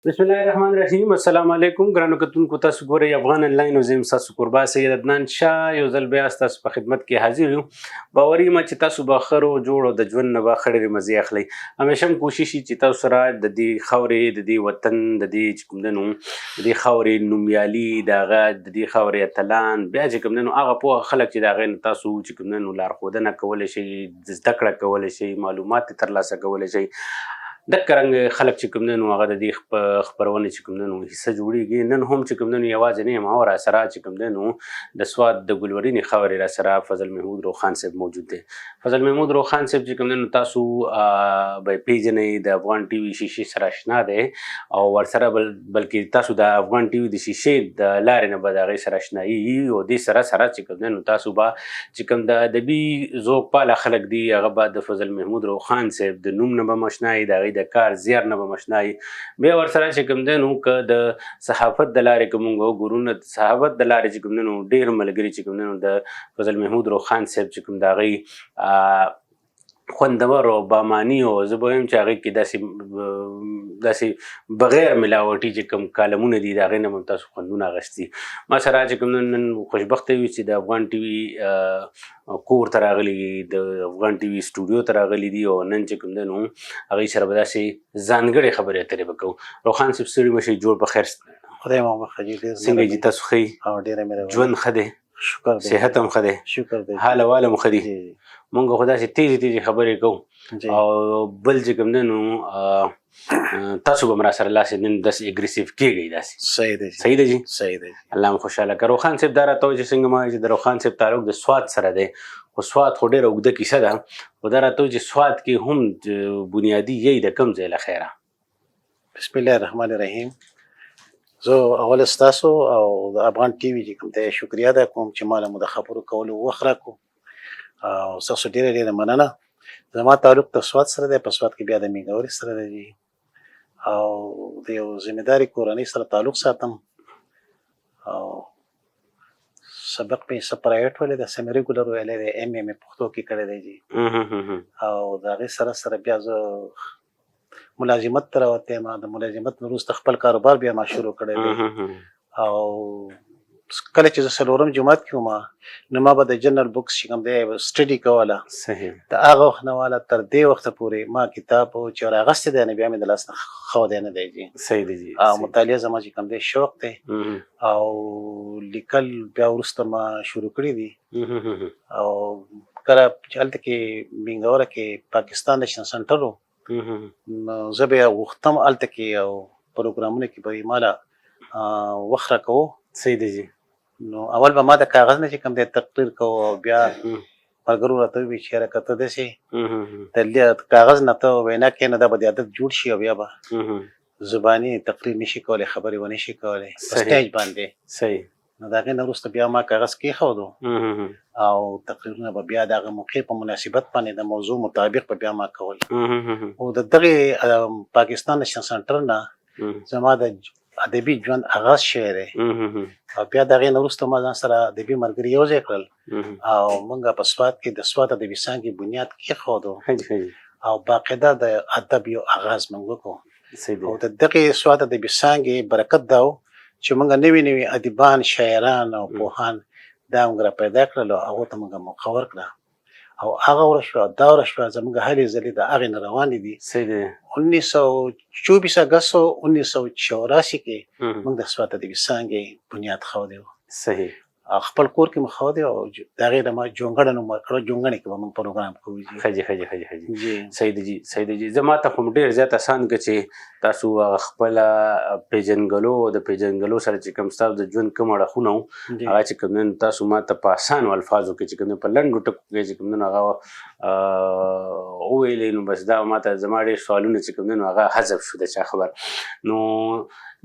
بسم الله الرحمن الرحیم. السلام علیکم ګرانو کتونکو، تاسو ګورئ افغان انلاین او زم تاسو قربا سید عدنان شاه یو ځل بیا تاسو په خدمت کې حاضر یو. باوري ما چې تاسو به خرو جوړ د ژوند نه به خړې مزه اخلي. همیشه کوشش چې تاسو سره د دې خاورې د دې وطن د دې کوم دنو د دې خاورې نومیالي دغه د دې خاورې اتلان بیا چې کوم دنو هغه په خلک چې دغه تاسو چې کوم دنو لار خودنه کول شي، زده کړه کول شي، معلومات ترلاسه کول شي. د کرنګ خلک چې کوم نن هغه د دې خبرونه چې کوم نن حصہ جوړیږي. نن هم چې کوم نن یوازې نه ما ور سره چې کوم نن د سواد د ګلورینې خبرې را سره فضل محمود روخان صاحب موجود دی. فضل محمود روخان صاحب چې کوم نن تاسو به پیژنې د افغان ټي وي شیشې سره آشنا دی او ور سره بلکې تاسو د افغان ټي وي د شیشې د لارې نه به د هغې سره آشنایي او دې سره چې کوم نن تاسو به چې کوم د ادبي ذوق پاله خلک دي هغه به د فضل محمود روخان صاحب د نوم نه به مشنایي د د کار زیار نه به مشنایي. بیا ورسره چې کوم دی نو که د صحافت د لارې که مونږ وګورو نو د صحافت د لارې چې کوم دی نو ډېر ملګري چې کوم دی نو د فضل محمود روخان صاحب چې کوم د هغې خوندور او باماني او زه به وایم چې هغې کې داسې بغیر ملاوټي چې کوم کالمونه دي د هغې نه به تاسو خوندونه اخیستي. ما سره چې کوم نن خوشبخته یو چې د افغان ټي وي کور ته راغلي، د افغان ټي وي سټوډیو ته راغلي دي او نن چې کوم دی نو هغوی سره به داسې ځانګړې خبرې اترې به کوو. روخان صاحب ستړي مه شئ، جوړ په خیر. خدای مو مخه جي ډېر څنګه جي تاسو ښه او ډېره مهرباني. ژوند ښه دی؟ شکر دی. صحت هم ښه دی؟ شکر دی. حال احوال هم ښه دي؟ مونږ خو داسې تیزې خبرې کوو او بل چې کوم دی نو تاسو به م را سره لاسې نن داسې اګریسیو کېږئ داسې. صحیح دی. صحیح دی جي؟ صحیح دی. الله م خوشحاله که. روخان صاحب دا راته وایي چې څنګه ما چې د روخان صاحب تعلق د سوات سره دی، خو سوات خو ډېره اوږده کیسه ده. خو دا راته وایي چې سوات کې هم بنیادي یی د کوم ځای له خیره؟ بسم الله الرحمن الرحیم. زه اول ستاسو او د افغان ټي وي چې کوم دی شکریا ادا کوم چې ما له مو د خبرو کولو وخت راکړو او ستاسو ډېره ډېره مننه. زما تعلق د سوات سره دی، په سوات کې بیا د میګاوري سره دی او د یو ذمهداري کورنۍ سره تعلق ساتم او سبق مې څه پرایویټ ویلی دی، سیمي ریګولر ویلی دی، ایم اے مې پښتو کې کړی دی جي. او د هغې سره بیا زه ملازمت ته راوتی یم. د ملازمت نه وروسته خپل کاروبار بیا ما شروع کړی دی او کله چې زه څلورم جماعت کې وم نو ما به د جنرال بکس چې کوم دی سټډي کوله. صحیح. د هغه وخت نه واله تر دې وخته پورې ما کتاب چې راغستی دی نو بیا مې د لاس نه ښودی نه دی جي. صحیح دی جي. او مطالعه زما چې کوم دی شوق دی او لیکل بیا وروسته ما شروع کړي دي او کله چې هلته کې مینګوره کې پاکستان نیشنل سنټر و نو زه بیا غوښتم هلته کې یو پروګرامونه کې به ماله وخت راکوو. صحیح دی جي. نو اول به ما د کاغذ نه چې کوم دی تقریر کوو او بیا ملګرو راته ووایي چې یاره که ته داسې د کاغذ نه ته وینا کوې نو دا به د عادت جوړ شي او بیا به زباني تقریر نشي کولی، خبرې ونه شي کولی په سټیج باندې. صحیح. نو د هغې نه وروسته بیا ما کاغذ کېښودو او تقریرونه به بیا د هغه موقع په مناسبت باندې د موضوع مطابق به بیا ما کول. او د دغې پاکستان نیشنل سنټر نه زما د ادبي ژوند آغاز شوی دی او بیا د هغې نه وروسته ما ځان سره ادبي ملګري یو ځای کړل او موږ په سوات کې د سوات ادبي څانګې بنیاد کېښودو او باقاعده د ادب یو آغاز موږ وکړو. او د دغې سوات ادبي څانګې برکت دا و چې موږ نوي نوي ادیبان، شاعران او پوهان دا موږ را پیدا کړل او هغو ته موږ موقع ورکړه او هغه ورځ شوه دا ورځ شوه زموږ هلې ځلې د هغې نه روانې دي. صحیح دی. 1924 اګست 1984 کې موږ د سوات ادبي څانګې بنیاد ښودی و. صحیح. خپل کور کې مې ښودی او د هغې نه ما جونګړه نوم ورکړو. جونګړې کې به موږ پروګرام کوو جي. ښه جي ښه جي ښه جي ښه جي. صحیح دی جي صحیح دی جي. زه ما ته خو ډېر زیات اسان که چې تاسو هغه خپله پېژنګلو د پېژنګلو سره چې کوم ستاسو د ژوند کوم اړخونه وو هغه چې کوم نن تاسو ما ته په اسانو الفاظو کې چې کوم په لنډو ټکو کې چې کوم نن هغه وویلې نو بس دا ما ته زما ډېر سوالونه چې کوم نن هغه حذف شو د چا خبر. نو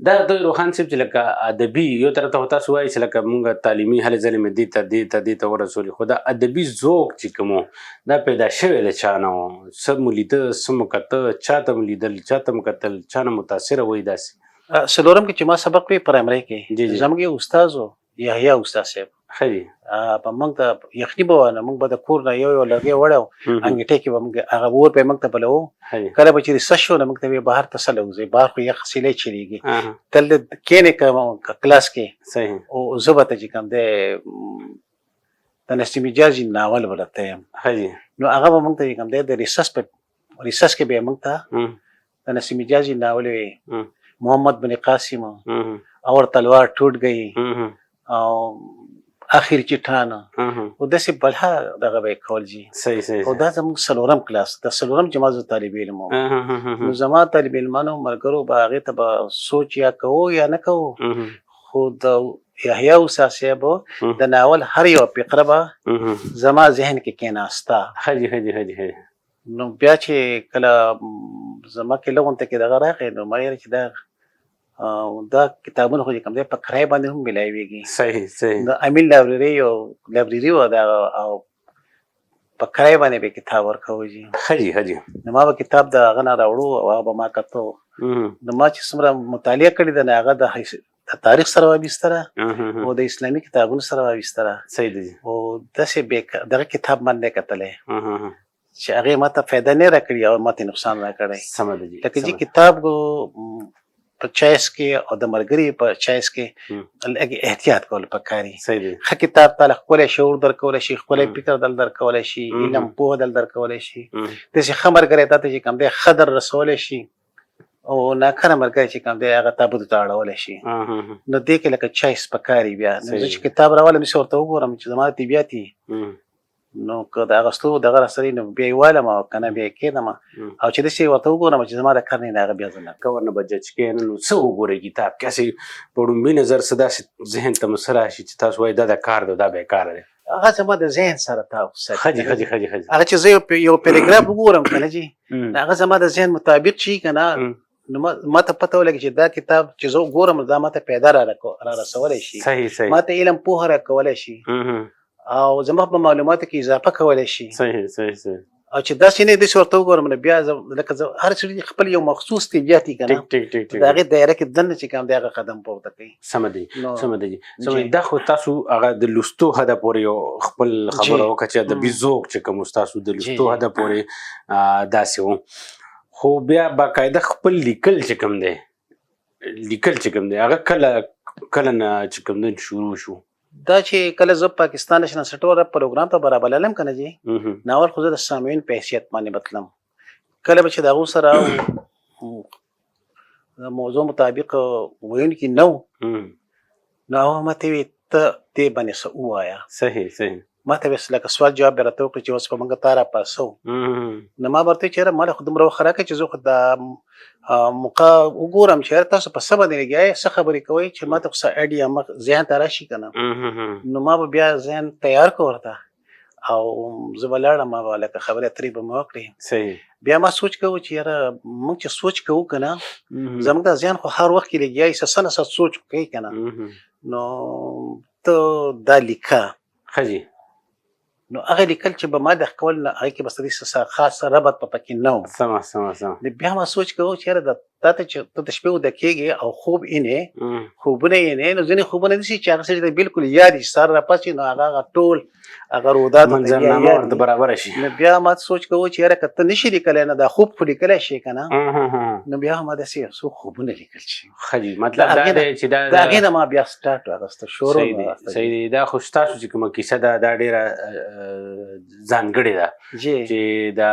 دا د روخان صاحب چې لکه ادبي یو طرف ته تاسو وایي چې لکه مونږ تعلیمي هلې ځلې مې دې ته ورسولې، خو دا ادبي ذوق چې کوم و دا پیدا شوی د چا نه و؟ څه مو لیده، څه مو کته، چا ته مو لیدل، چا ته مو کتل، چا نه متاثره وایي داسې؟ څلورم کې چې ما سبق وی پرایمرۍ کې زموږ یو استاد و یحیی استاد صاحب ښه جي په موږ ته یخني به وه نو موږ به د کور نه یو لرګی وړی و انګیټۍ کې به موږ هغه اور به یې موږ ته بلوو ښه جي کله به چې رېسس شو نو موږ ته ویې بهر ته څه وځئ بهر خو یخ سیلی چلېږي تل کښېنې که کلاس کې صحیح او زه به ته چې کوم دی د نسیم جاجي ناول به درته یم ښه جي نو هغه به موږ ته چې کوم دی د ریسس کې به یې موږ ته د نسیم جاجي ناول وی محمد بن قاسم اور تلوار ټوټ گئی او اخر چټان او داسې بلها دغه به یې کول جي صحیح صحیح او دا زموږ څلورم کلاس د څلورم جماعت زه طالب علم وم نو زما طالب علمانو ملګرو به هغې ته به سوچ یا کوو یا نه کوو خو د یحیی اوسا صاحب د ناول هر یو فقره به زما ذهن کې کېناسته ښه جي ښه جي ښه جي نو بیا چې کله زما کې لغونته کې دغه راغی نو ما ویل چې دا کتابونه خو چې کوم دی په کرایه باندې هم میلاویږي صحیح صحیح د امین لایبرري یو لایبرري وه او په کرایه باندې به کتاب ورکوو جي ښه جي ښه جي نو ما به کتاب د هغه نه راوړو او هغه به ما کتو نو ما چې څومره مطالعه کړې ده نو هغه د تاریخ سره وابستره او د اسلامي کتابونو سره وابستره صحیح دی او داسې دغه کتاب من نه کتلی چې هغې ما ته فایده نه راکړي او ما ته نقصان راکړی سمه ده جي لکه جي کتاب په چایس کې او د ملګري په چایس کې لږ احتیاط کول پکار دي صحیح دی ښه کتاب تاله ښکلی شعور درکولی شي ښکلی فکر دل درکولی شي علم پوهه دل درکولی شي داسې ښه ملګری تا ته چې کوم دی ښه در رسولی شي او ناکاره ملګری چې کوم دی هغه تا بدو ته اړولی شي نو دې کې لکه چایس پکار وي بیا نو زه چې کتاب راولم داسې ورته وګورم چې زما طبیعت نو که د اغوستو دغه راسره نو بیا یې والم او که نه بیا یې کښېږدم او چې داسې ورته وګورم چې زما د کار نه هغه بیا زه نه که ورنه به جج کړې نو څه وګورئ کتاب کې هسې په ړومبي نظر څه داسې ذهن ته مو څه راشي چې تاسو وایي دا د کار دی دا بېکاره دی هغه زما د ذهن سره تعلق ساتي ښه جي ښه جي ښه جي هغه چې زه یو پیراګراف وګورم که نه جي هغه زما د ذهن مطابق شي که نه نو ما ته پته ولګي چې دا کتاب چې زه وګورم دا ما ته پیدا را رسولی شي صحیح صحیح ما ته علم پوهه راکولی شي او زما په معلوماتو کې اضافه کولی شي صحیح صحیح صحیح او چې داسې نه داسې ورته وګورم نو بیا لکه هر سړي خپل یو مخصوص طبیعت وي که نه ټیک ټیک ټیک د هغې دایره کې دننه چې کوم دی هغه قدم پورته کوي سمه دی سمه دی جي دا خو تاسو هغه د لوستو حده پورې یو خپل خبره وکړه چې ادبي ذوق چې کوم ستاسو د لوستو حده پورې داسې و خو بیا باقاعده خپل لیکل چې کوم دی هغه کله نه چې کوم دی شروع شو دا چې کله زه پاکستان نشنل سټور پروګرام ته برابرلم که نه جي ناول خو زه د سامعین په حیثیت باندې بتلم کله به چې د هغو سره د موضوع مطابق ویونکي نه و نو هغه ماته ویې ته دې باندې څه ووایه صحیح صحیح ما ته ویل لکه سوال جواب به راته وکړي چې اوس په موږ تا راپاسو نو ما به ورته ویل چې یاره ما له خو دومره وخت راکړه چې زه خو دا موقع وګورم چې یاره تاسو په څه باندې لګیا څه خبرې کوئ چې ما ته خو څه اایډیا ذهن ته راشي که نه نو ما به بیا ذهن تیار کړو ورته او زه به لاړم ما به لکه خبرې اترې به مې وکړې صحیح بیا ما سوچ کوو چې یاره موږ چې سوچ کوو که نه زموږ دا ذهن خو هر وخت کې لګیا وي څه نه څه سوچ کوي که نه نو ته دا لیکه ښه جي نو هغه لیکل چې به ما د کول نه هغې کې به څه خاص ربط په پکې نه و سمه سمه سمه بیا ما سوچ کوو چې یاره تا ته چې ته د شپې وده کېږې او خوب اینې خوبونه اینې نو ځینې خوبونه داسې چې هغه سړي ته بلکل یاد شي سهار راپاڅي نو هغه ټول هغه رودات منظرنامه ورته برابره شي نو بیا ما سوچ کوو چې یاره که ته نشي لیکلی نه دا خوب خو لیکلی شي که نه نو بیا ما داسې یو څو خوبونه لیکل شي ښه جي مطلب دا دی چې د هغې نه ما بیا سټارټ واخیسته شروع صحیح دی دا خو ستاسو چې کومه کیسه ده دا ډېره ځانګړې ده چې دا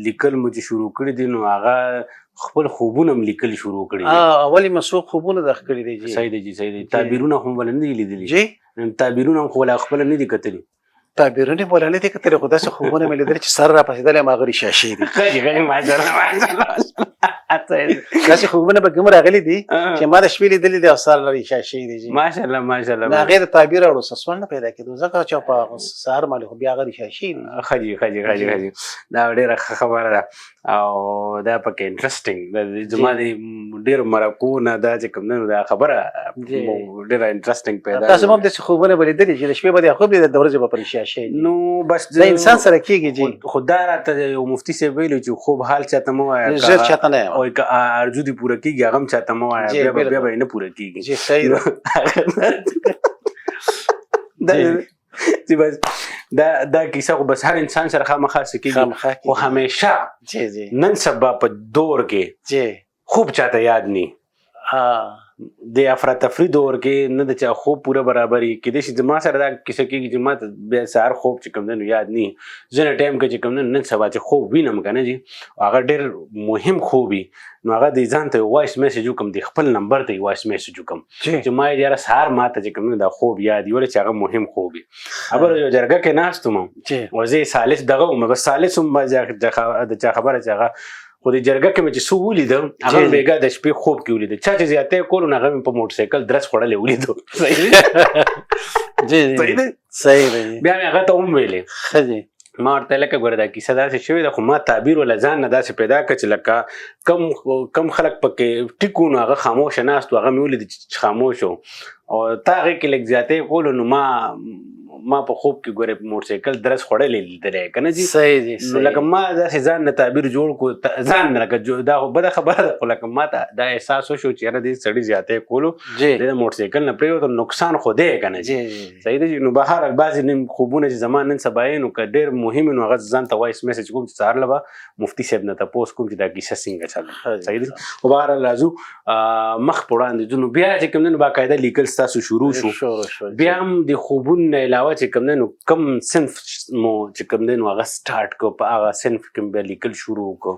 لیکل مو چې شروع کړي دي نو هغه خپل خوبونه هم لیکل شروع کړي دي اول یې څو خوبونه دغه کړي دي صحیح دی جي صحیح دی تعبیرونه هم ولا نه دي لیدلي تعبیرونه هم خو ولا خپله نه دي کتلي تعبیرونه ولا نه دي کتلي خو داسې خوبونه مې لیدلي چې سر راپاسېدلی هم هغه ریشاشې دي داسې خوبونه به کوم راغلي دي چې ما د شپې لیدلي دي او سر ریشاشې دي ماشاءالله ماشاءالله د هغې د تعبیر اړو څه سوال نه پیدا کېدو ځکه چې په سهار باندې خو بیا هغه ریشاشې دي ښه جي ښه جي دا ډېره ښه خبره ده او دا پکې انټرسټینګ زما د ډېرو مرکو نه دا چې کوم دی نو دا خبره ډېره انټرسټینګ پیدا تاسو هم داسې خوبونه به لیدلي چې د شپې به د خوب دي د ورځې به په ریشاشې دي نو بس د انسان سره کېږي جي خو دا راته یو مفتي صاحب ویلي چې خوب حال چاته مه وایه ژر چاته نه او که ارزو دې پوره کېږي هغه هم چاته مه وایه بیا به یې نه پوره کېږي جي صحیح ده چې بس دا کیسه خو بس هر انسان سره خامخا سکیږي خو همیشه نن سبا په دور کې خوب چاته یاد نی د افراتفری دور کې نه د چا خوب پوره برابري کېدای شي زما سره دا کیسه کېږي چې ما ته بیا سهار خوب چې کوم دی یاد نی ځینې ټایم کې چې کوم دی نن سبا چې خوب وینم که نه جي هغه ډېر مهم خوب وي نو هغه د ځان ته وایس میسج وکړم د خپل نمبر ته وایس میسج وکړم چې ما یې یاره سهار ما ته چې کوم دی دا خوب یاد وي ولې چې هغه مهم خوب وي خبره یو جرګه کې ناست وم او زه یې ثالث دغه وم بس ثالث وم د چا خبره چې هغه خو د جرګه کې مې چې څه ولیدم هغه بېګا د شپې خوب کې ولیدم چا چې زیاتی کولو نو هغه مې په موټر سایکل درس خوړلی ولیدو صحیح دی بیا مې هغه ته هم ویلې ما ورته لکه ګوره دا کیسه داسې شوې ده خو ما تعبیر وله ځان نه داسې پیدا کړه چې لکه کم خلک پکې ټیک وو نو هغه خاموشه ناست و هغه مې ولید چې خاموش و او تا هغې کې لږ زیاتی کولو نو ما په خوب کې ګوره په موټر سایکل درس خوړلی لیدلی که نه جي نو لکه ما داسې ځان نه تعبیر جوړ کړو ځان نه لکه دا خو بده خبره ده خو لکه ما ته دا احساس وشو چې یاره دې سړي زیاتی کولو د موټر سایکل نه پرېوتو نقصان خو دی که نه جي صحیح دی نو بهرحال بعضې خوبونه چې زما نن سبا یې نو که ډېر مهم وي نو هغه ځان ته وایس میسج کوم چې سهار له به مفتي صاحب نه تپوس کوم چې دا کیسه څنګه چله صحیح دی خو بهرحال راځو مخ په وړاندې ځو نو بیا چې کوم دی نو باقاعده لیکل ستاسو شروع شو بیا هم د خوبونو نه علاوه چې کوم دی نو کم صنف مو چې کوم دی نو هغه سټارټ کو په هغه صنف کې بیا لیکل شروع کو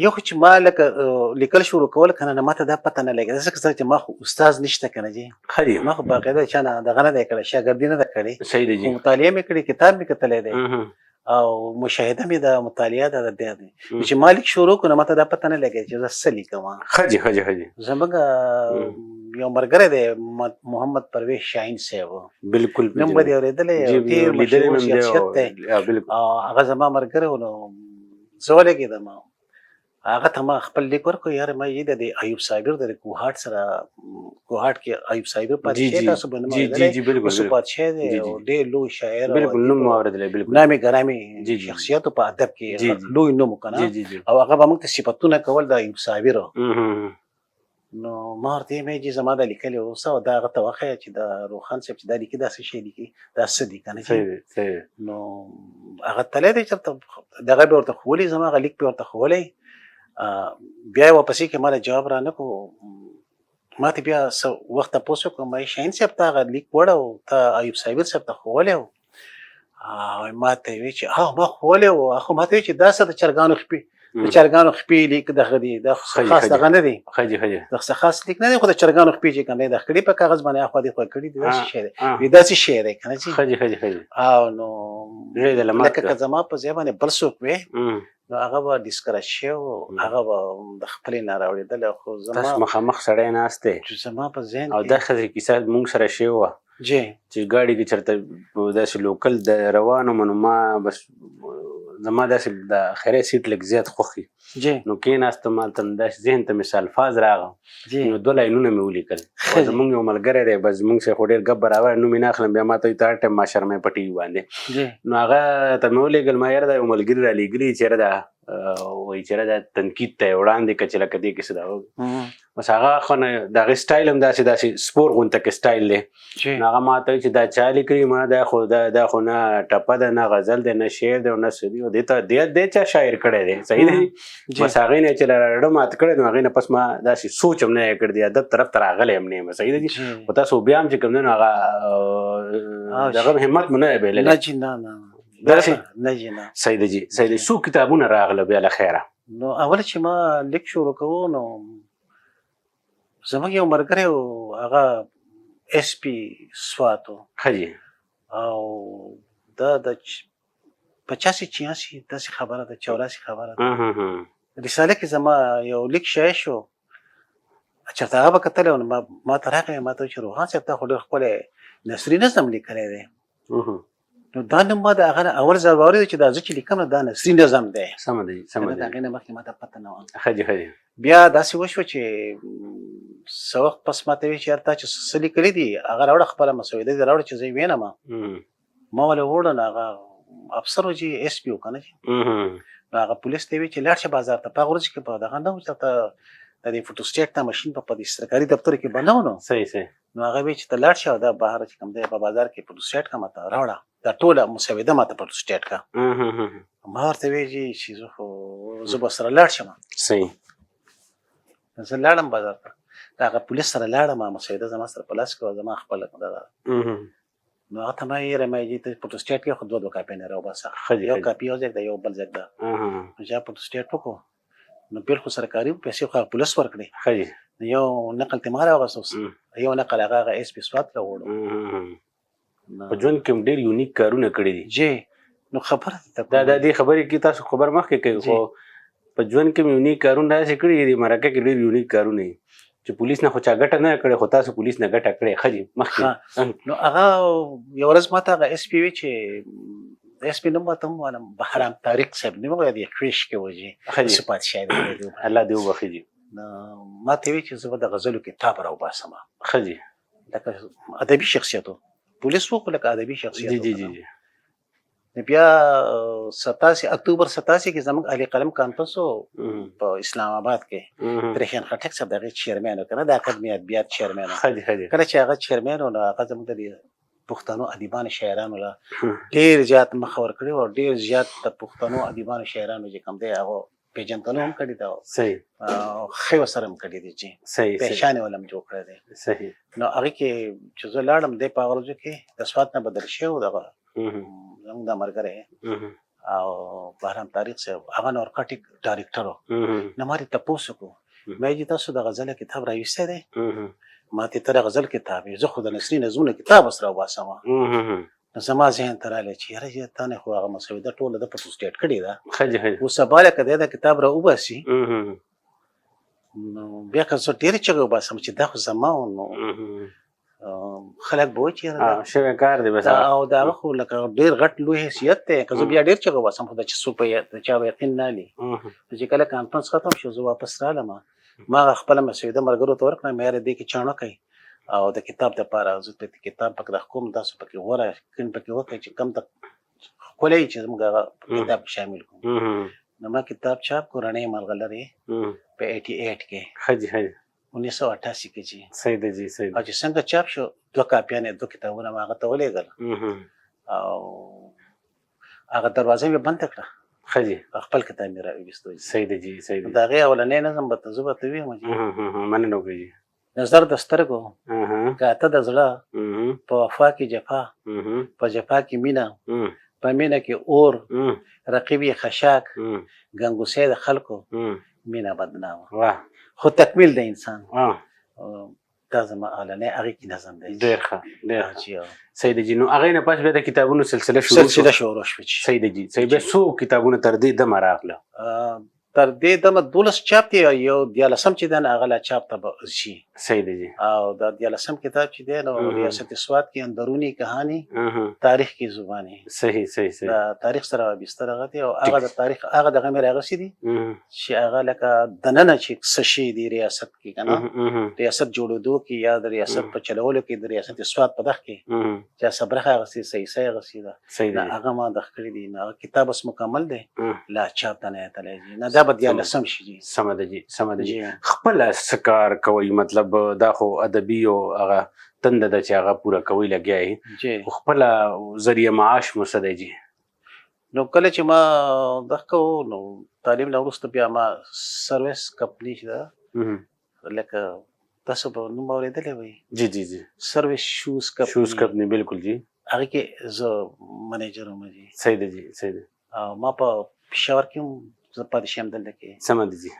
یو خو چې ما لکه لیکل شروع کول که نه ما ته دا پته نه لګېده ځکه چې ما خو استاد نشته که نه جي ښه ما خو باقاعده چا نه دغه نه دی کړی شاګردي نه ده کړې صحیح دی جي مطالعه مې کړې کتاب مې کتلی دی او مشاهده مې د مطالعه ده د دی چې ما لیک شروع کړو نو ما ته دا پته نه لګېده چې زه څه لیکم ښه جي زموږ یو ملګری دی محمد پرویز شاهین صاحب بالکل نوم به دې اورېدلی ډېر مشهور شخصیت دی هغه زما ملګری و نو زه ولګېدم هغه ته ما خپل لیک ورکړو یاره ما یې د ایوب صابر د کوهاټ سره کوهاټ کې ایوب صابر پاتې شوی تاسو به نوم اورېدلی اوس پاتې شوی دی او ډېر لوی شاعر بالکل نوم اورېدلی بالکل نامي ګرامي شخصیتو په ادب کې لوی نوم که نه او هغه به موږ ته صفتونه کول د ایوب صابر نو ما ورته ویې چې زما دا لیکلي اوسه او دا هغه ته وښیه چې د روښان صاحب چې دا لیکي دا څه شی لیکي دا څه دي که نه نو هغه تللی دی چېرته دغه به ورته ښوولی زما هغه لیک به ورته ښوولی بیا یې واپسې کې ما له جواب را نه کړو ما ته بیا څه وخت تپوس وکړم ما شاهین صاحب ته هغه لیک وړه او ته ایوب صابر صاحب ته ښوولی و ما ته یې ویې چې ما ښوولی و هغه ما ته ویې چې دا څه د چرګانو خپې د چرګانو خپې لیک دغه دی دا خاص دغه نه دی دغه خاص لیک نه دی خو د چرګانو خپې چې کوم دی د کړي په کاغذ باندې اخوا دې خوا کړي دي داسې شی دی داسې شی دی که نه جي او نو لکه که زما په ځای باندې بل څوک وی نو هغه به ډسکرس شوی و هغه به د خپلې نه راوړېدلی خو تاسو مخامخ سړی ناست دی چې زما په ذهن او دا ښځې کیسه موږ سره شوې وه چې ګاډي کې چېرته داسې لوکل د روان وم نو ما بس زما داسې د خیرې سیټ لږ زیات خوښ نو کېناستم هلته نو داسې ذهن ته مې څه الفاظ راغله نو 2 لاینونه مې ولیکل زموږ یو ملګری دی بس زموږ سره خو ډېر ګپ برابر نوم یې نه اخلم بیا ما ته وایي ته هر ټایم ما شرموې په ټي وي باندې نو هغه ته مې ولیږل ما یاره دا یو ملګري را لیږلي چېرې دا وایي چېرې دا تنقید ته یې وړاندې کړه چې لکه دې کې څه دا بس هغه خو نه د هغې سټایل هم داسې سپور غونته کې سټایل دی نو هغه ما ته وایي چې دا چا لیکلي ما دا خو نه ټپه ده نه غزل دی نه شعر دی او نه څه دي او دې چا شاعر کړی دی صحیح دی بس هغې نه چې راډه مات کړی نو هغې نه پس ما داسې سوچ هم نه یې کړی دی ادب طرف ته راغلی هم نه یم صحیح دی خو تاسو بیا هم چې کوم دی نو هغه دغه همت مو نه دی بایللی نه صحیح دی جي صحیح دی څو کتابونه راغله بیا له خیره نو اول چې ما لیک شروع کوو نو زموږ یو ملګری و هغه ایس پي سوات و ښه جي او دا د 85-86 داسې خبره ده 84 خبره ده رساله کې زما یو لیک شایع شو چېرته هغه به کتلی نو ما ته راغی ما ته وایي چې روحان صاحب تا خو ډېر ښکلی نثري نظم لیکلی دی نو دا نوم ما د هغه نه اول ځل واورېدو چې دا زه چې لیکم نو دا نثري نظم دی سمه دی د هغې نه مخکې ما ته پته نه وه ښه جي بیا داسې وشوه چې څه وخت پس ما ته ویل چې یار تا چې څه لیکلي دي هغه راوړه خپله مسوده دې راوړه چې زه یې وینم ما ولې وړه نو هغه افسر و چې ایس پي و که نه نو هغه پولیس ته یې ویل چې لاړ شه بازار ته په هغه ورځ کې په دغه نه و چې ته د دې فوټوسټیټ ته ماشین په دې سرکاري دفتر کې به نه و نو صحیح نو هغه وی چې ته لاړ شه او دا بهر چې کوم دی په بازار کې فوټوسټیټ کا ماته راوړه دا ټوله مسوده ماته فوټوسټیټ کا ما ورته وی چې زه خو زه به سره لاړ شم صحیح زه لاړم بازار ته دا هغه پولیس سره لاړم مسوده زما سره په لاس کې وه زما خپله نو هغه ته ما یې ویل ما یې ته فوټوسټیټ کې خو دوه کاپۍ نه راوباسه یو کاپي یو ځای ده یو بل ځای ده چا فوټوسټیټ وکړو نو بالکل سرکاري پیسې خو پولیس ورکړې یو نقل ته ما راوغوښت یو نقل هغه ایس پي سوات ته وړو په ژوند کې ډېر یونیک کارونه کړي دي جی نو خبره دا د دې خبرې کې تاسو خبر مخکې کوي خو په ژوند کې یونیک کارونه داسې کړي دي مرکه کې ډېر یونیک کارونه دي چې پولیس نه خو چا ګټه نه کړې خو تاسو پولیس نه ګټه کړې ښه دي مخکې نو هغه یو ورځ ما ته هغه ایس پي وی چې ایس پي نوم ورته هم ویلم بهرام طارق صاحب نوم د کویش کې و جي صفات شاید الله دې وبخښي جي ما ته وی چې زه به د غزلو کتاب راوباسم ښه جي لکه ادبي شخصیت پولیس وو لکه ادبي شخصیت جی جی جی بیا 87 اکتوبر 87 کې زموږ علي قلم کانفرنس په اسلام آباد کې پرخیان خټک صاحب دغه چیرمن کنه د اکاډمي ادبیات چیرمن کله چې هغه چیرمن او هغه زموږ د پښتنو ادیبانو شاعرانو لا ډیر زیات مخ ور کړی او ډیر زیات د پښتنو ادیبانو شاعرانو چې کوم دی هغه پیجنتنو هم کړی دا صحیح خو سره هم کړی دی چې صحیح پېښانه ولم جوړ کړی دی صحیح نو هغه کې چې زه لاړم د پاورځو کې د سوات نه بدل شو دغه زموږ د مرګره او بهرام تاریخ صاحب هغه نورکاټیک ډایرکټر نو ماري تاسو کو مې چې تاسو د غزل کتاب راويسته دي ما ته تر غزل کتاب زه خو د نسرین نظمونه کتاب سره واسم نو زما ذهن ته راغلی چې یاره تا نه خو هغه مسوده ټوله د فوټوسټیټ کړې ده خو سباله کده دا کتاب را وباسي نو بیا که زه ډېرې چغې وباسم چې دا خو زما نو خلک به وایي چې شوی کار دی بس او د هغه خو لکه ډېر غټ لوی حیثیت دی که زه بیا ډېر چغې وباسم خو دا چې څوک په چا به یقین نه لي چې کله کانفرنس ختم شو زه واپس رالم ما خپله مسوده ملګرو ته ورکړه مې یاره دې کې چاڼه کوي او د کتاب دپاره زه د کتاب پکې د کوم تاسو پکې غوره کین پکې وکړئ چې کم ته ښکلی چې زموږ هغه کتاب کې شامل کړو نو ما کتاب چاپ کړو رڼې ملغلرې په 88 کې ښه جي ښه جي 1988 کې چې صحیح دی جی صحیح او چې څنګه چاپ شو دوه کاپیانې دوه کتابونه ما هغه ته ولېږل او هغه دروازه مې بنده کړه ښه جي خپل کتاب مې راویستو صحیح دی جی صحیح دی د هغې اولنی نظم به زه به ته ویم مننه وکړئ جي نظر د سترګو که ته د زړه په وفا کې جفا په جفا کې مینه په مینه کې اور رقیب یې خشاک ګنګوسې د خلکو مینه بدنامه خو تکمیل د انسان دا زما اولنی هغې کې نظم دی ډېر ښه ډېر ښه صحیح دی جي نو هغې نه پس بیا د کتابونو سلسله شروع شوه صحیح دی جي صحیح بیا څو کتابونه تر دې دمه راغله تر دې دمه 12 چاپ دی یو 14 چې دی هغه لا چاپ ته به شي صحیح دی جي او د 14 کتاب چې دی نو ریاست سوات کې اندرونی کہانی تاریخ کی زبانی صحیح صحیح صحیح د تاریخ سره بستر غتی او هغه د تاریخ هغه د غمر هغه سي دي چې هغه لکه د نن چې سشي دی ریاست کې کنه ریاست جوړېدو کې یا د ریاست په چلولو کې د ریاست سوات په دغه کې چې صبرخه هغه سي صحیح هغه سي دا هغه ما د خړې دي نو کتاب اس مکمل دی لا چاپ نه تللی نه دا به د لسم شي جی سم ده جی خپل سکار کوي مطلب دا خو ادبي او هغه تند د چې هغه پورا کوي لګیاي خپل ذریعہ معاش مسد جی نو کله چې ما دغه نو تعلیم له وروسته بیا ما سرویس کمپنی ده لکه تاسو په نوم اورېدلې وي جی جی جی سرویس شوز کمپنی بالکل جی هغه کې زه منیجر وم جی صحیح دی جی صحیح دی ما په پېښور کې زه پاتې شم دلته کې سم دي جی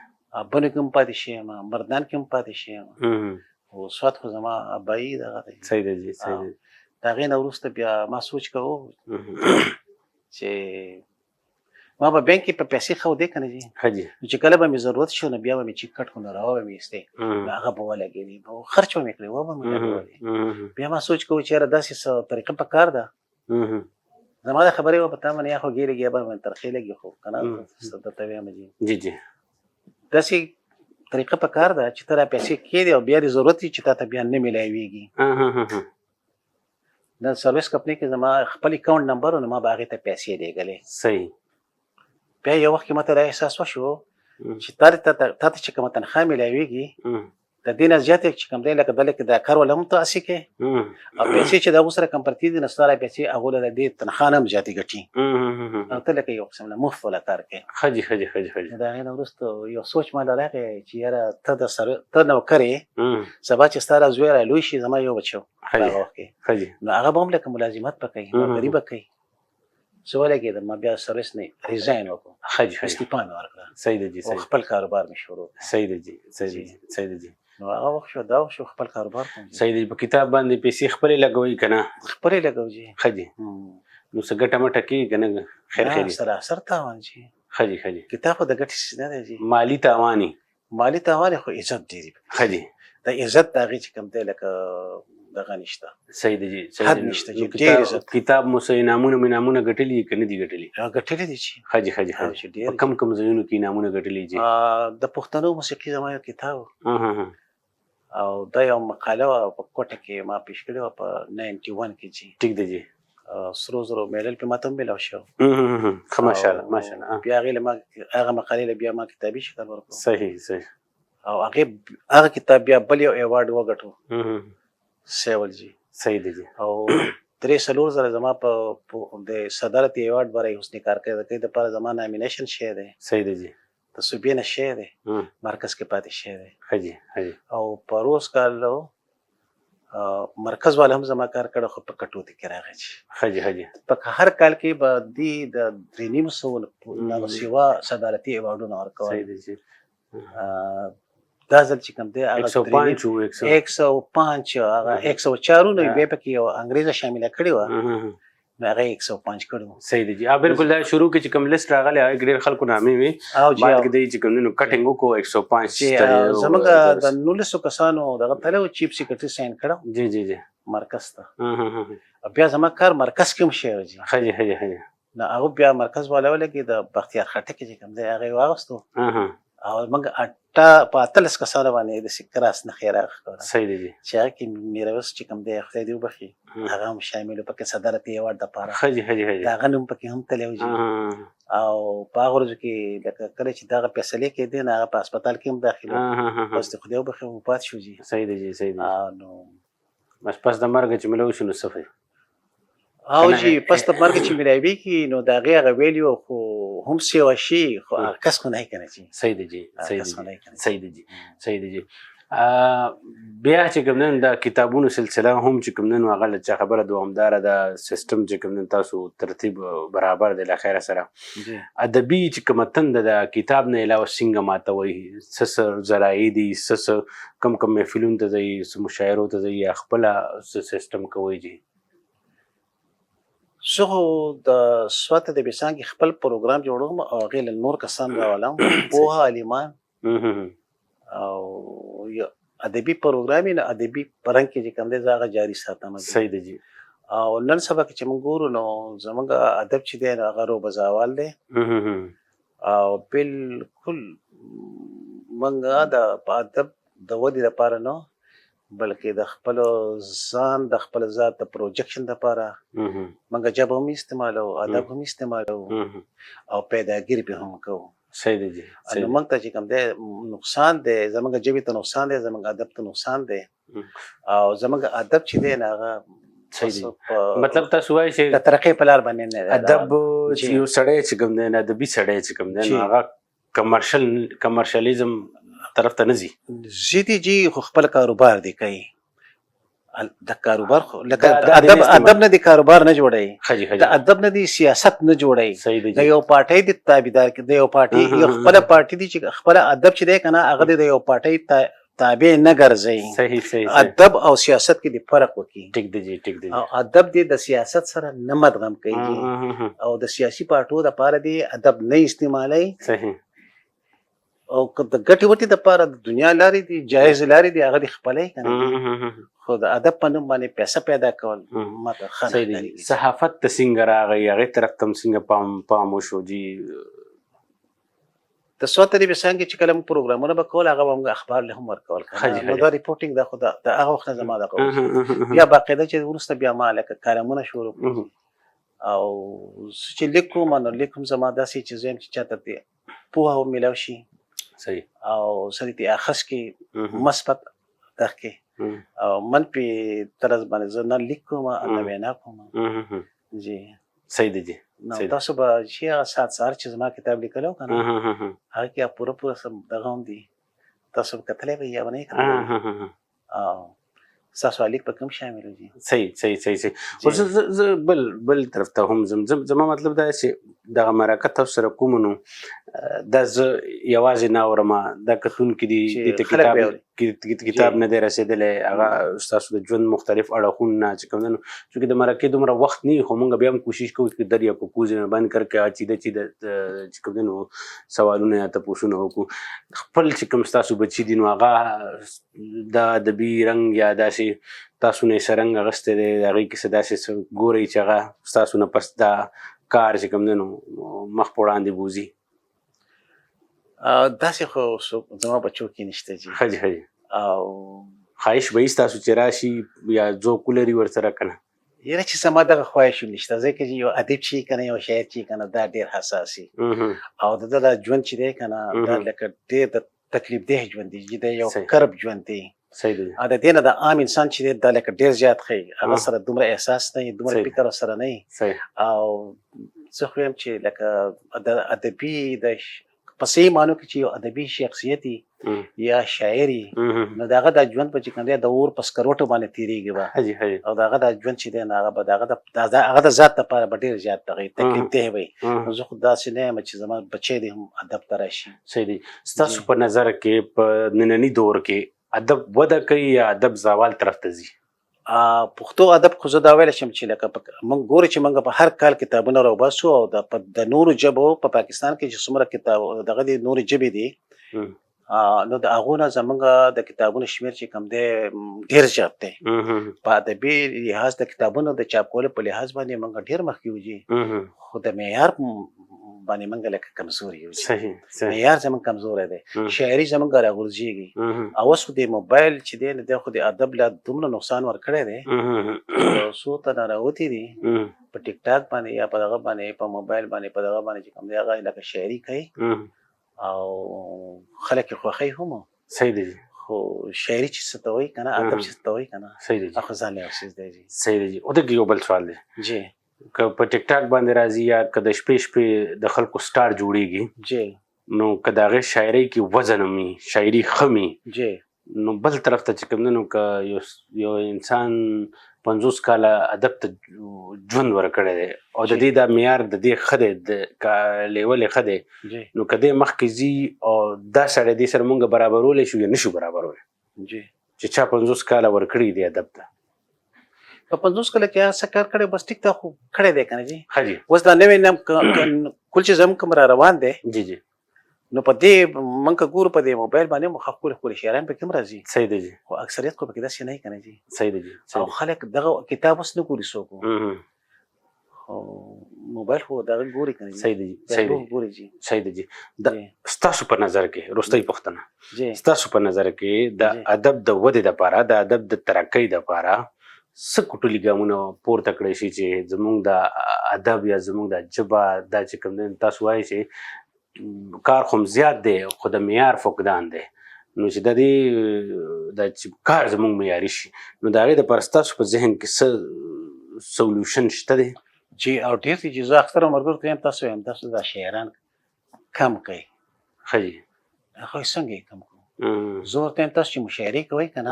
بنو کې هم پاتې شم مردان کې هم پاتې شم او سوات خو زما ابایي دغه دی صحیح دی جی صحیح دی د هغې نه وروسته بیا ما سوچ کوو چې ما به بینک کې په پیسې ښودې که نه جي ښه جي چې کله به مې ضرورت شو نو بیا به مې چیک کټ کړو نو را به مې ایستې هغه به ولګېدې خرچ به مې کړې و به مې لګولې بیا ما سوچ کوو چې یاره داسې څه طریقه په کار ده زما د خبرې و په تا باندې یا خو ګیرې ګیا به مې ترخې لګي خو که نه درته وایم جي جی جی داسې طریقه په کار ده چې ته را پیسې کښېږدې او بیا دې ضرورت وي چې تا ته بیا نه میلاویږي د سرویس کمپنۍ کې زما خپل اکاونټ نمبر و نو ما به هغې ته پیسې لیږلې صحیح بیا یو وخت کې ماته دا احساس وشو چې تا ته چې کومه تنخواه میلاویږي د دې نه زیات چې کوم دی لکه دلته کې دا کار ولا هم تاسو کې او پیسې چې دا وسره کمپرتی دي نستاره پیسې هغه د دې تنخواه هم زیاتې ګټي او ته لکه یو قسم له مفت ولا کار کې خجي دا نه ورسته یو سوچ ما لرغه چې یاره ته د سره ته نو کړې سبا چې ستاره زوی را لوي شي زما یو بچو خجي نو هغه به هم لکه ملازمت پکې نو غریب کوي سوال کې ما بیا سروس نه ریزاین وکړ خجي استعفا مې ورکړه صحیح دی جی خپل کاروبار مې شروع صحیح دی نو هغه وخت شو دا شو خپل کاروبار کوم صحیح دی په کتاب باندې پیسې خپل لګوي کنه خپل لګوي خجي نو څه ګټه مټه کې کنه خیر سره سر تاوان شي خجي کتاب د ګټې نه دی مالی تاوانی خو عزت دی خجي د عزت د هغې چې کوم دی لکه دغه نشته صحیح دی جی حد نشته چې ډېر عزت کتاب مو صحیح نامونه ګټلي که نه دي ګټلي دي چې خجي په کم ځایونو کې نامونه ګټلي دي د پښتنو موسیقي زما یو کتاب او دا یو مقاله وه په کوټه کې ما پیش کړې وه په 91 کې چې ټیک دی جی سرو زرو میډل پې ماته هم میلاو شو ښه ماشاءالله بیا هغې له ما هغه مقالې له بیا ما کتابي شکل ورکړو صحیح او هغه کتاب بیا بل یو ایوارډ وګټو سیول جی صحیح دی جی او 3 زره زما په د صدارت ایوارډ برای حسن کارکردګۍ دپاره زما نامینیشن شوی دی صحیح دی جی د صوبې نه شوی دی مرکز کې پاتې شوی دی خجي او په روز کال مرکز والا هم زما کار کړی خو په کټوتي کې راغی خجي په هر کال کې به د 3.5 نه سیوا صدارتي ایوارډونه ورکول صحیح دی جی دا ځل چې کوم دی هغه 105 هغه 104 نو بیا پکې یو انګریزه شامله کړې وه نو هغه 105 کړو صحیح دی جی بالکل دا شروع کې چې کوم لیست راغلی هغه ډېر خلکو نامې وي او بعد کې دی چې کوم نو کټینګ وکړو 105 چې زموږ د 1900 کسانو دغه تلو چیف سیکرټري ساين کړو جی مرکز ته بیا زما کار مرکز کې هم شوی جی خجي نو هغه بیا مرکز والا ولګي د بختیار خټک چې کوم دی هغه واغستو او موږ په 18 کسانو باندې د سکراس نه خیره کړو صحیح دی چې هغه کې میرویس چې کوم دی خدای دې وبخي هغه هم شامل پکې صدارت ایوارډ دپاره خجي دا غنوم پکې هم تللی و او په هغه ورځو کې لکه کله چې دغه فیصلې کېدې نو هغه په هسپتال کې هم داخل و بس د خدای وبخي وفات شو جي صحیح دی نو بس پس د مرګ چې ملو شو نو صفه او جی پس د مرګ چې ملایوي کې نو د هغې هغه ویلي وو خو هم سیوه شي خو کس خو نه یې که نه چې صحیح دی جی صحیح دی جی بیا چې کوم نن د کتابونو سلسله هم چې کوم نن هغه له چا خبره دوامداره ده سیستم چې کوم نن تاسو ترتیب برابر دی له خیره سره ادبي چې کومه تنده د کتاب نه علاوه څنګه ماتوئ څه ذرایع دي څه کم محفلونو ته ځئ څه مشاعرو ته ځئ یا خپله سیستم کوئ جی زه خو د سوات ادبي څانګې خپل پروګرام جوړوم او هغې له نور کسان راولم پوهه عالمان او ادبي پروګرام یې نه ادبي فرهنګ کې چې کوم دی زه هغه جاري ساتم صحیح دی جی او نن سبا کې چې موږ ګورو نو زموږ ادب چې دی نو هغه روبزاوال دی او بالکل موږ د ادب د ودې لپاره نو بلکې د خپل ځان د خپل ذات د پروجیکشن لپاره موږ ژبه هم استعمالو ادب هم استعمالو او پیداګیري پې هم کوو صحیح دی جی نو موږ ته چې کوم دی نقصان دی زموږ ژبې ته نقصان دی زموږ ادب ته نقصان دی او زموږ ادب چې دی نو هغه صحیح دی مطلب تاسو وایئ چې د ترقۍ په لار باندې نه ادب چې یو سړی چې کوم دی نو ادبي سړی چې کوم دی نو هغه کمرشلیزم طرف ته نه ځي دي جی خو خپل کاروبار دی کوي د کاروبار خو لکه ادب نه دی کاروبار نه جوړوي د ادب نه دی سیاست نه جوړوي د یو پارټۍ د تابعدار د یو پارټۍ یو خپله پارټۍ دی چې خپله ادب چې دی که نه هغه د یو پارټۍ تابع نه ګرځوي صحیح ادب او سیاست کې د فرق وکړي ټیک دی او ادب دی د سیاست سره نه مدغم کوي او د سیاسي پارټو دپاره دی ادب نه استعمالوي صحیح او د ګټې وټې دپاره د دنیا لارې دي جایز لارې دي هغه دې خپلوي که نه خو د ادب په نوم باندې پیسه پیدا کول ماته ښه نه ښکارېږي صحافت ته څنګه راغی هغې طرف ته هم څنګه پام وشو جي د سوات ادبي څانګې چې کله موږ پروګرامونه به کول هغه به موږ اخبار له هم ورکول نو دا ریپورټینګ دا خو د هغه وخت نه زما دغه بیا باقاعده چې وروسته بیا ما لکه کالمونه شروع کړو او چې لیکم نو لیکم زما داسې چې زه یم چې چاته پوهه ومیلاو شي صحیح او سړي ته اخص کې مثبت دغه او منفي طرز باندې زه نه لیک کوم نه وینا کوم جی صحیح دی جی نو تاسو به چې هغه سهار چې زما کتاب لیکلو که نه هغه کې پوره سم دغه هم دي تاسو به کتلی به یا به نه یې کتلی او ستاسو لیک به کوم شامل دي صحیح خو زه بل طرف ته هم ځم زما مطلب دا چې دغه مرکه تاسو سره کوم نو دا زه یوازې نه اورم دا کتونکي دي دې کتاب نه دی رسېدلی هغه ستاسو د ژوند مختلف اړخونه چې کوم دی نو چونکې د مرکې دومره وخت نه وي خو موږ بیا هم کوشش کوو چې در یا کوکوز باندې کرکه چیده چې کوم دی نو سوالونه یا تپوسونه وکړو خپل چې کوم ستاسو بچي دي نو هغه د ادبي رنګ یا داسې تاسو نه څه رنګ اخیستی دی د هغې کیسه داسې څه ګورئ چې هغه ستاسو نه پس دا کار چې کوم دی نو مخ په وړاندې بوځي داسې خو زما بچو کې نشته جي ښه جي او خواهش به یې ستاسو چې راشي یا ذوق ولري ورسره که نه یاره چې زما دغه خواهش نشته ځکه چې یو ادیب چې که نه یو شاعر چې که نه دا ډېر حساس او د ده دا ژوند چې دی که نه دا لکه ډېر د تکلیف دیه ژوند دی د یو کرب ژوند دی صحیح دی د دې نه د عام انسان چې دی دا لکه ډېر زیات ښه هغه سره دومره احساس نه وي دومره فکر سره نه وي او زه خو یم چې لکه د ادبي د په صحیح معنو کې چې یو ادبي شخصیت یا شاعري نو د هغه دا ژوند به چې کوم دی د اور په سکروټو باندې تېرېږي به او د هغه دا ژوند چې دی نو هغه به د هغه د ذات لپاره به ډېر زیات دغه تکلیف دی وي نو زه خو داسې نه یم چې زما بچی دی هم ادب ته راشي صحیح دی ستاسو په نظر کې په ننني دور کې ادب وده کوي یا ادب زوال طرف ته ځي پښتو ادب خو زه دا ویلی شم چې لکه موږ ګورو چې موږ په هر کال کتابونه راوباسو او د نورو ژبو په پاکستان کې چې څومره کتاب دغه د نورې ژبې دي نو د هغو نه زموږ د کتابونو شمېر چې کوم دی ډېر زیات دی په ادبي لحاظ د کتابونو د چاپ کولو په لحاظ باندې موږ ډېر مخکې وځي خو د معیار باندې موږ لکه کمزوري یو معیار زموږ کمزوری دی شاعري زموږ راغورځېږي او اوس خو د موبایل چې دی نو دی خو د ادب لا دومره نقصان ورکړی دی څو تنه راوتي دي په ټیک ټاک باندې یا په دغه باندې په موبایل باندې په دغه باندې چې کوم دی هغه لکه شاعري کوي او خلک یې خوښوي هم صحیح دی خو شاعري چې څه ته وایي که نه ادب چې څه ته وایي که نه صحیح دی هغه ځان یو څیز دی صحیح دی دلته یو بل سوال دی جی که په ټیک ټاک باندې راځي یا که د شپې د خلکو سټار جوړېږي جی نو که د هغې شاعرۍ کې وزن وي شاعري ښه وي جی نو بل طرف ته چې کوم دی نو که یو انسان 50 کاله ادب ته ژوند ورکړی دی او د دې دا معیار د دې ښه دی که لیول یې ښه دی نو که دی مخکې ځي او دا سړی دې سره مونږ برابرولی شو یا نه شو برابرولی چې چا 50 کاله ورکړي دی ادب ته په 50 کاله کې هغه څه کار کړی بس ټیک ته خو کړی دی که نه جي ښه جي اوس دا نوی نم کل چې زموږ کوم را روان دی جي نو په دې موږ که ګورو په دې موبایل باندې مو ښکلي شاعران پکې هم راځي صحیح دی جي خو اکثریت خو پکې داسې نه وي که نه جي صحیح دی جي او خلک دغه کتاب اوس نه ګوري څوک خو موبایل خو دغه ګوري که نه صحیح دی جي صحیح دی جي ستاسو په نظر کې وروستۍ پوښتنه ستاسو په نظر کې د ادب د ودې دپاره د ادب د ترقۍ دپاره څه کوټلي ګامونه پورته کړی شي چې زموږ د ادب یا زموږ د ژبه دا چې کوم دی تاسو وایئ چې کار خو زیات دی خو د معیار فقدان دی نو چې د دې د کار زموږ معیاري شي نو د هغې دپاره ستاسو په ذهن کې څه سولوشن شته دی جی او ډېر دي چې زه اکثره ملګرو ته یم تاسو وایم تاسو دا شاعران کم کوئ ښه جي هغه څنګه یې کم کوو زه ورته یم تاسو چې مشاعرې کوئ که نه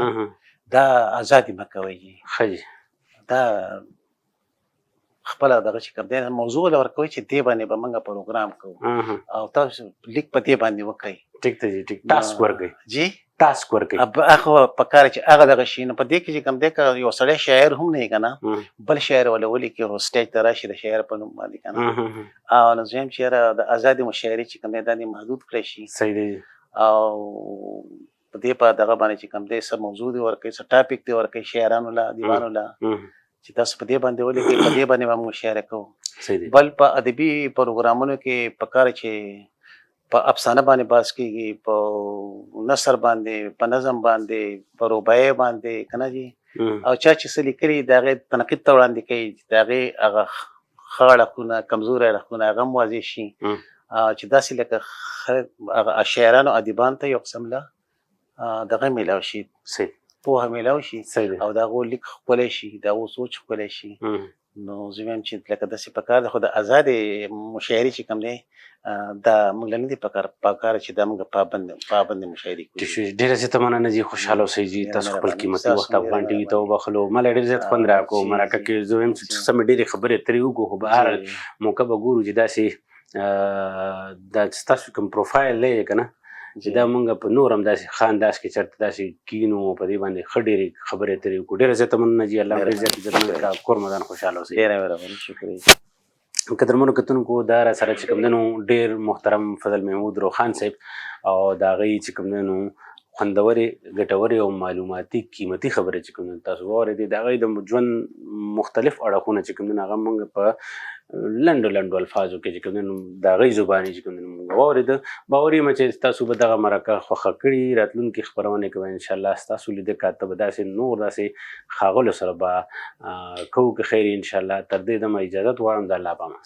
دا ازادي مه کوئ جي ښه جي دا خپله دغه چې کوم دی موضوع له ورکوئ چې دې باندې به موږ پروګرام کوو او تاسو لیک په دې باندې وکړئ ټیک دی جي ټیک ټاسک ورکړئ جی ټاسک ورکړئ هغه پکار چې هغه دغه شي نو په دې کې چې کوم دی که یو سړی شاعر هم نه وي که نه بل شاعر وله ولیکي خو سټیج ته راشي د شاعر په نوم باندې که نه او نو زه یم چې یاره د ازادې مشاعرې چې کوم دی دا دې محدود کړی شي صحیح دی او په دې په دغه باندې چې کوم دی څه موضوع دې ورکوي څه ټاپک دې ورکوي شاعرانو له ادیبانو له چې تاسو په دې باندې ولیکئ په دې باندې به موږ مشاعره کوو بل په ادبي پروګرامونو کې پکار چې په افسانه باندې بحث کېږي په نثر باندې په نظم باندې په رباعیه باندې که نه جي او چا چې څه لیکلي د هغې تنقید ته وړاندې کوي د هغې هغه ښه اړخونه کمزوري اړخونه هغه هم واضح شي چې داسې لکه هغه شاعرانو ادیبانو ته یو قسم له دغه میلاو شي پوهه میلاو شي صحیح دی. او د هغو لیک ښکلی شي د هغو سوچ ښکلی شي. نو زه وایم چې لکه داسې پکار ده خو د ازادې مشاعرې چې کوم دی دا موږ له نه دي پکار چې دا موږ پابند مشاعرې کړو. ډېره زیاته مننه جي، خوشحاله اوسئ جي. تاسو خپل قیمتي وخت افغان ټي وي ته وبخلو. ما له ډېر زیات خوند راکړو. مرکه کې زه وایم چې څه مې ډېرې خبرې اترې وکړو، خو به هر موقع به ګورو چې داسې دا ستاسو کوم پروفایل دی که نه چې دا مونږ په نور هم داسې ښه انداز کې چېرته داسې کینو په دې باندې ښه ډېرې خبرې اترې وکړو. ډېره زیاته مننه جي. الله ډېر زیات عزت وکړه. کور مدان خوشحاله اوسئ. ډېره مهرباني، شکریه. قدرمنو کتونکو دا را سره چې کوم دی نو ډېر محترم فضل محمود روخان صاحب او د هغوی چې کوم دی نو خوندورې ګټورې او معلوماتي قیمتي خبرې چې کوم دی تاسو واورېدې، د هغوی د ژوند مختلف اړخونه چې کوم دی هغه موږ په لنډو الفاظو کې چې کوم دی نو د هغوی زبانې چې کوم دی موږ واورېده. باور یم چې تاسو به دغه مرکه خوښه کړي. راتلونکي خپرونې کې به انشاءالله ستاسو لیده کاته به داسې نور داسې ښاغلو سره به کوو که خیر انشاءالله. تر دې دمه اجازت غواړم. د الله په امان.